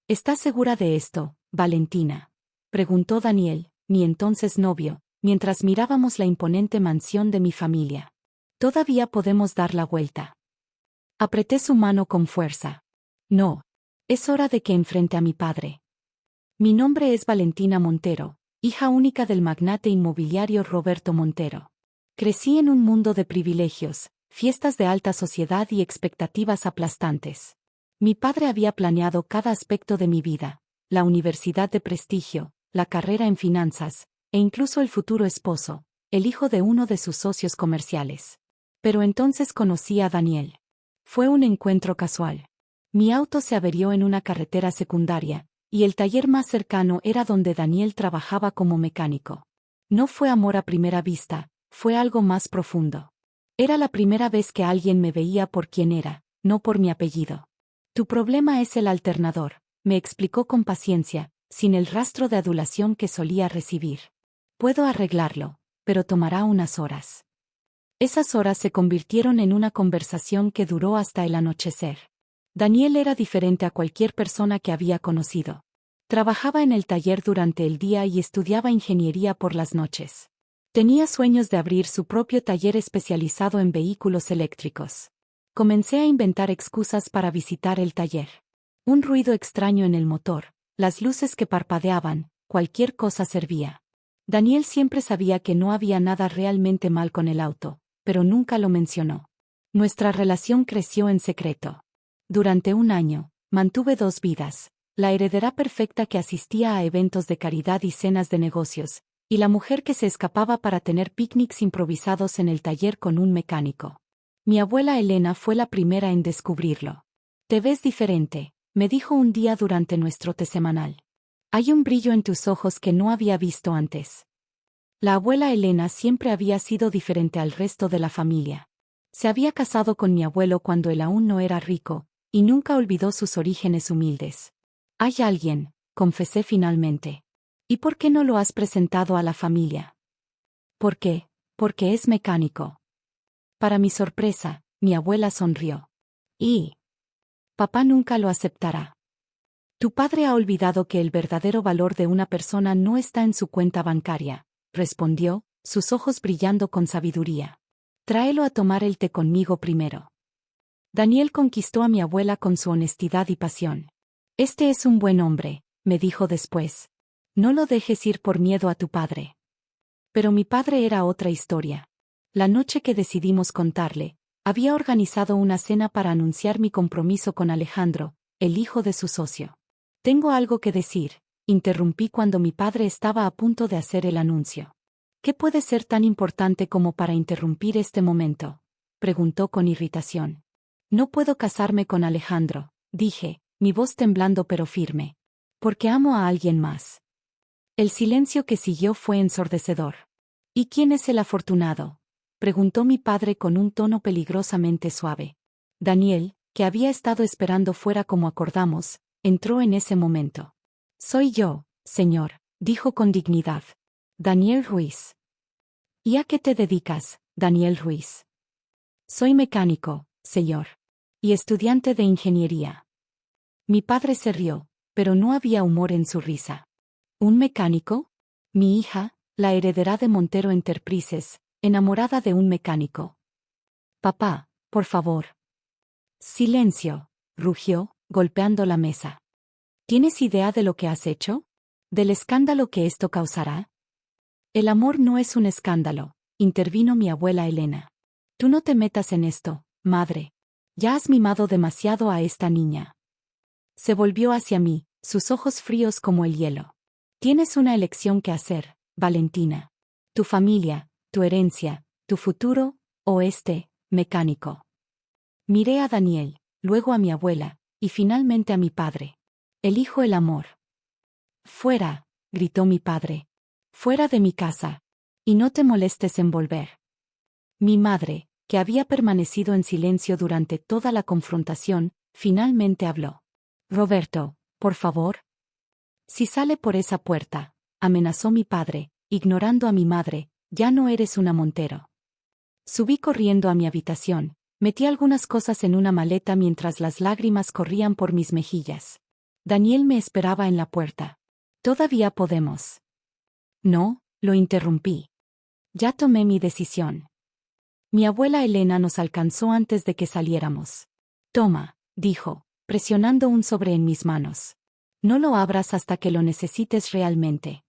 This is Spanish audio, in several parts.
¿Estás segura de esto, Valentina?, preguntó Daniel, mi entonces novio, mientras mirábamos la imponente mansión de mi familia. Todavía podemos dar la vuelta. Apreté su mano con fuerza. No. Es hora de que enfrente a mi padre. Mi nombre es Valentina Montero, hija única del magnate inmobiliario Roberto Montero. Crecí en un mundo de privilegios, fiestas de alta sociedad y expectativas aplastantes. Mi padre había planeado cada aspecto de mi vida, la universidad de prestigio, la carrera en finanzas, e incluso el futuro esposo, el hijo de uno de sus socios comerciales. Pero entonces conocí a Daniel. Fue un encuentro casual. Mi auto se averió en una carretera secundaria, y el taller más cercano era donde Daniel trabajaba como mecánico. No fue amor a primera vista, fue algo más profundo. Era la primera vez que alguien me veía por quien era, no por mi apellido. Tu problema es el alternador, me explicó con paciencia, sin el rastro de adulación que solía recibir. Puedo arreglarlo, pero tomará unas horas. Esas horas se convirtieron en una conversación que duró hasta el anochecer. Daniel era diferente a cualquier persona que había conocido. Trabajaba en el taller durante el día y estudiaba ingeniería por las noches. Tenía sueños de abrir su propio taller especializado en vehículos eléctricos. Comencé a inventar excusas para visitar el taller. Un ruido extraño en el motor, las luces que parpadeaban, cualquier cosa servía. Daniel siempre sabía que no había nada realmente mal con el auto, pero nunca lo mencionó. Nuestra relación creció en secreto. Durante un año, mantuve 2 vidas, la heredera perfecta que asistía a eventos de caridad y cenas de negocios, y la mujer que se escapaba para tener picnics improvisados en el taller con un mecánico. Mi abuela Elena fue la primera en descubrirlo. Te ves diferente, me dijo un día durante nuestro té semanal. Hay un brillo en tus ojos que no había visto antes. La abuela Elena siempre había sido diferente al resto de la familia. Se había casado con mi abuelo cuando él aún no era rico, y nunca olvidó sus orígenes humildes. Hay alguien, confesé finalmente. ¿Y por qué no lo has presentado a la familia? ¿Por qué? Porque es mecánico. Para mi sorpresa, mi abuela sonrió. Y papá nunca lo aceptará. Tu padre ha olvidado que el verdadero valor de una persona no está en su cuenta bancaria, respondió, sus ojos brillando con sabiduría. Tráelo a tomar el té conmigo primero. Daniel conquistó a mi abuela con su honestidad y pasión. Este es un buen hombre, me dijo después. No lo dejes ir por miedo a tu padre. Pero mi padre era otra historia. La noche que decidimos contarle, había organizado una cena para anunciar mi compromiso con Alejandro, el hijo de su socio. Tengo algo que decir, interrumpí cuando mi padre estaba a punto de hacer el anuncio. ¿Qué puede ser tan importante como para interrumpir este momento?, preguntó con irritación. No puedo casarme con Alejandro, dije, mi voz temblando pero firme. Porque amo a alguien más. El silencio que siguió fue ensordecedor. ¿Y quién es el afortunado?, preguntó mi padre con un tono peligrosamente suave. Daniel, que había estado esperando fuera como acordamos, entró en ese momento. Soy yo, señor, dijo con dignidad. Daniel Ruiz. ¿Y a qué te dedicas, Daniel Ruiz? Soy mecánico, señor. Y estudiante de ingeniería. Mi padre se rió, pero no había humor en su risa. ¿Un mecánico? Mi hija, la heredera de Montero Enterprises, enamorada de un mecánico. Papá, por favor. Silencio, rugió, golpeando la mesa. ¿Tienes idea de lo que has hecho? ¿Del escándalo que esto causará? El amor no es un escándalo, intervino mi abuela Elena. Tú no te metas en esto, madre. Ya has mimado demasiado a esta niña. Se volvió hacia mí, sus ojos fríos como el hielo. Tienes una elección que hacer, Valentina. Tu familia, tu herencia, tu futuro, o este, mecánico. Miré a Daniel, luego a mi abuela, y finalmente a mi padre. Elijo el amor. Fuera, gritó mi padre. Fuera de mi casa. Y no te molestes en volver. Mi madre, que había permanecido en silencio durante toda la confrontación, finalmente habló. Roberto, por favor. Si sale por esa puerta, amenazó mi padre, ignorando a mi madre, ya no eres una Montero. Subí corriendo a mi habitación, metí algunas cosas en una maleta mientras las lágrimas corrían por mis mejillas. Daniel me esperaba en la puerta. Todavía podemos. No, lo interrumpí. Ya tomé mi decisión. Mi abuela Elena nos alcanzó antes de que saliéramos. Toma, dijo, presionando un sobre en mis manos. No lo abras hasta que lo necesites realmente.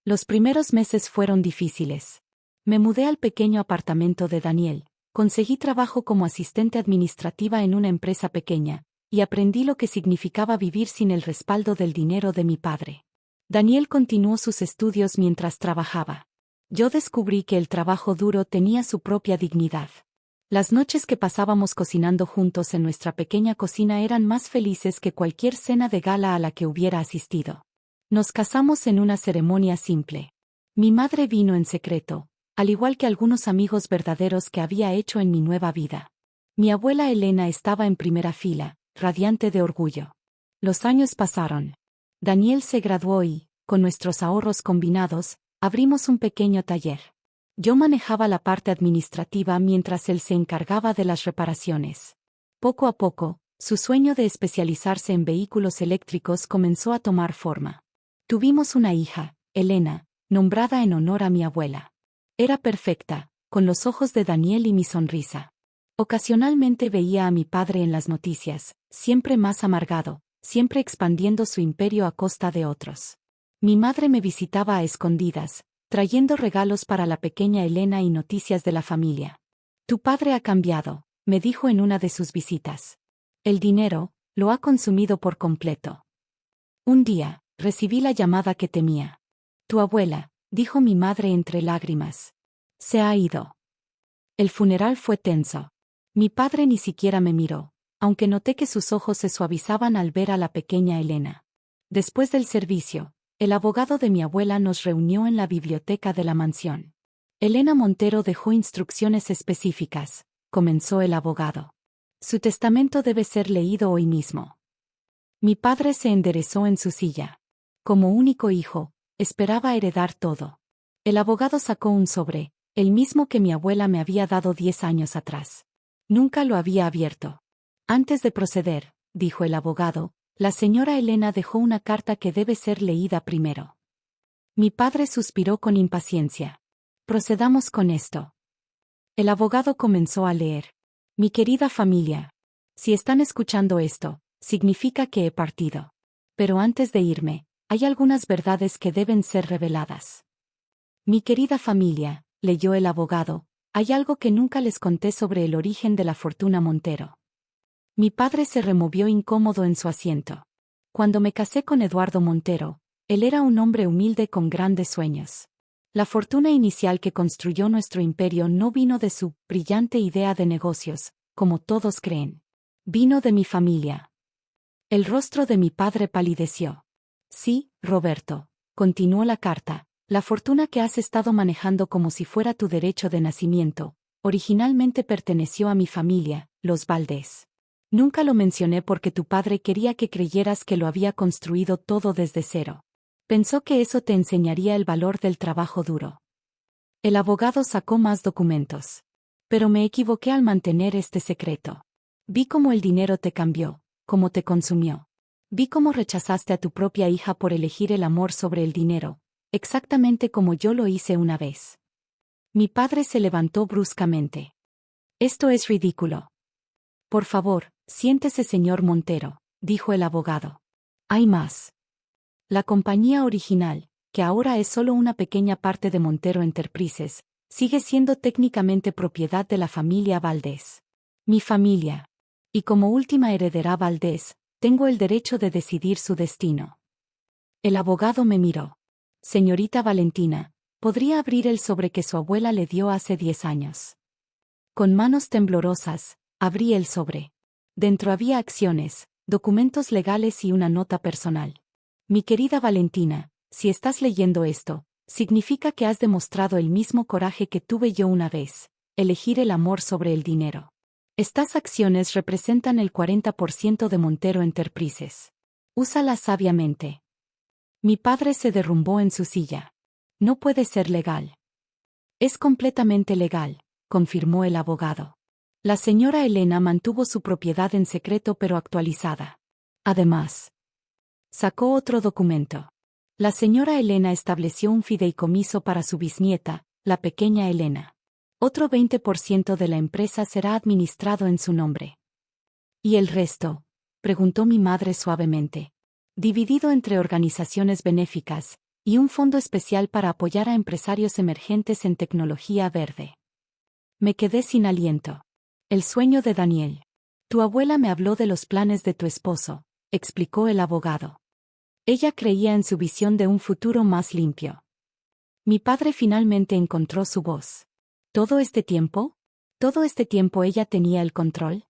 Los primeros meses fueron difíciles. Me mudé al pequeño apartamento de Daniel, conseguí trabajo como asistente administrativa en una empresa pequeña, y aprendí lo que significaba vivir sin el respaldo del dinero de mi padre. Daniel continuó sus estudios mientras trabajaba. Yo descubrí que el trabajo duro tenía su propia dignidad. Las noches que pasábamos cocinando juntos en nuestra pequeña cocina eran más felices que cualquier cena de gala a la que hubiera asistido. Nos casamos en una ceremonia simple. Mi madre vino en secreto, al igual que algunos amigos verdaderos que había hecho en mi nueva vida. Mi abuela Elena estaba en primera fila, radiante de orgullo. Los años pasaron. Daniel se graduó y, con nuestros ahorros combinados, abrimos un pequeño taller. Yo manejaba la parte administrativa mientras él se encargaba de las reparaciones. Poco a poco, su sueño de especializarse en vehículos eléctricos comenzó a tomar forma. Tuvimos una hija, Elena, nombrada en honor a mi abuela. Era perfecta, con los ojos de Daniel y mi sonrisa. Ocasionalmente veía a mi padre en las noticias, siempre más amargado, siempre expandiendo su imperio a costa de otros. Mi madre me visitaba a escondidas, trayendo regalos para la pequeña Elena y noticias de la familia. Tu padre ha cambiado, me dijo en una de sus visitas. El dinero, lo ha consumido por completo. Un día, recibí la llamada que temía. Tu abuela, dijo mi madre entre lágrimas. Se ha ido. El funeral fue tenso. Mi padre ni siquiera me miró, aunque noté que sus ojos se suavizaban al ver a la pequeña Elena. Después del servicio, el abogado de mi abuela nos reunió en la biblioteca de la mansión. Elena Montero dejó instrucciones específicas, comenzó el abogado. Su testamento debe ser leído hoy mismo. Mi padre se enderezó en su silla. Como único hijo, esperaba heredar todo. El abogado sacó un sobre, el mismo que mi abuela me había dado 10 años atrás. Nunca lo había abierto. Antes de proceder, dijo el abogado, la señora Elena dejó una carta que debe ser leída primero. Mi padre suspiró con impaciencia. Procedamos con esto. El abogado comenzó a leer. Mi querida familia, si están escuchando esto, significa que he partido. Pero antes de irme, hay algunas verdades que deben ser reveladas. Mi querida familia, leyó el abogado, hay algo que nunca les conté sobre el origen de la fortuna Montero. Mi padre se removió incómodo en su asiento. Cuando me casé con Eduardo Montero, él era un hombre humilde con grandes sueños. La fortuna inicial que construyó nuestro imperio no vino de su brillante idea de negocios, como todos creen. Vino de mi familia. El rostro de mi padre palideció. Sí, Roberto, continuó la carta, la fortuna que has estado manejando como si fuera tu derecho de nacimiento, originalmente perteneció a mi familia, los Valdés. Nunca lo mencioné porque tu padre quería que creyeras que lo había construido todo desde cero. Pensó que eso te enseñaría el valor del trabajo duro. El abogado sacó más documentos. Pero me equivoqué al mantener este secreto. Vi cómo el dinero te cambió, cómo te consumió. Vi cómo rechazaste a tu propia hija por elegir el amor sobre el dinero, exactamente como yo lo hice una vez. Mi padre se levantó bruscamente. Esto es ridículo. Por favor, siéntese, señor Montero, dijo el abogado. Hay más. La compañía original, que ahora es solo una pequeña parte de Montero Enterprises, sigue siendo técnicamente propiedad de la familia Valdés. Mi familia. Y como última heredera Valdés, tengo el derecho de decidir su destino. El abogado me miró. Señorita Valentina, ¿podría abrir el sobre que su abuela le dio hace 10 años? Con manos temblorosas, abrí el sobre. Dentro había acciones, documentos legales y una nota personal. Mi querida Valentina, si estás leyendo esto, significa que has demostrado el mismo coraje que tuve yo una vez, elegir el amor sobre el dinero. Estas acciones representan el 40% de Montero Enterprises. Úsalas sabiamente. Mi padre se derrumbó en su silla. No puede ser legal. Es completamente legal, confirmó el abogado. La señora Elena mantuvo su propiedad en secreto pero actualizada. Además, Sacó otro documento. La señora Elena estableció un fideicomiso para su bisnieta, la pequeña Elena. Otro 20% de la empresa será administrado en su nombre. ¿Y el resto?, preguntó mi madre suavemente. Dividido entre organizaciones benéficas y un fondo especial para apoyar a empresarios emergentes en tecnología verde. Me quedé sin aliento. El sueño de Daniel. Tu abuela me habló de los planes de tu esposo, explicó el abogado. Ella creía en su visión de un futuro más limpio. Mi padre finalmente encontró su voz. ¿Todo este tiempo? ¿Todo este tiempo ella tenía el control?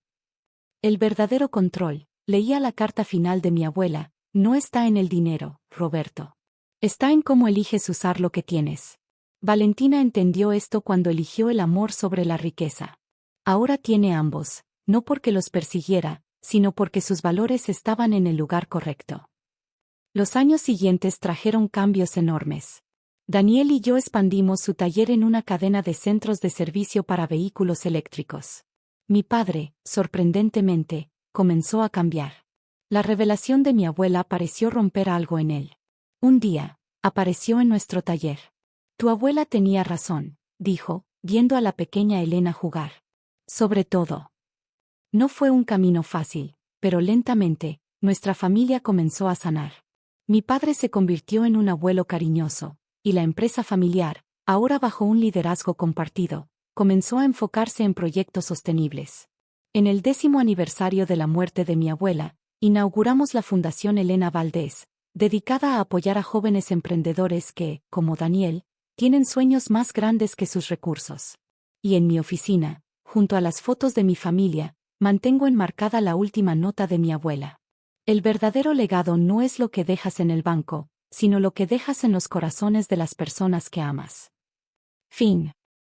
El verdadero control, leía la carta final de mi abuela, no está en el dinero, Roberto. Está en cómo eliges usar lo que tienes. Valentina entendió esto cuando eligió el amor sobre la riqueza. Ahora tiene ambos, no porque los persiguiera, sino porque sus valores estaban en el lugar correcto. Los años siguientes trajeron cambios enormes. Daniel y yo expandimos su taller en una cadena de centros de servicio para vehículos eléctricos. Mi padre, sorprendentemente, comenzó a cambiar. La revelación de mi abuela pareció romper algo en él. Un día, apareció en nuestro taller. Tu abuela tenía razón, dijo, viendo a la pequeña Elena jugar. Sobre todo. No fue un camino fácil, pero lentamente, nuestra familia comenzó a sanar. Mi padre se convirtió en un abuelo cariñoso, y la empresa familiar, ahora bajo un liderazgo compartido, comenzó a enfocarse en proyectos sostenibles. En el 10º aniversario de la muerte de mi abuela, inauguramos la Fundación Elena Valdés, dedicada a apoyar a jóvenes emprendedores que, como Daniel, tienen sueños más grandes que sus recursos. Y en mi oficina, junto a las fotos de mi familia, mantengo enmarcada la última nota de mi abuela. El verdadero legado no es lo que dejas en el banco, sino lo que dejas en los corazones de las personas que amas. Fin.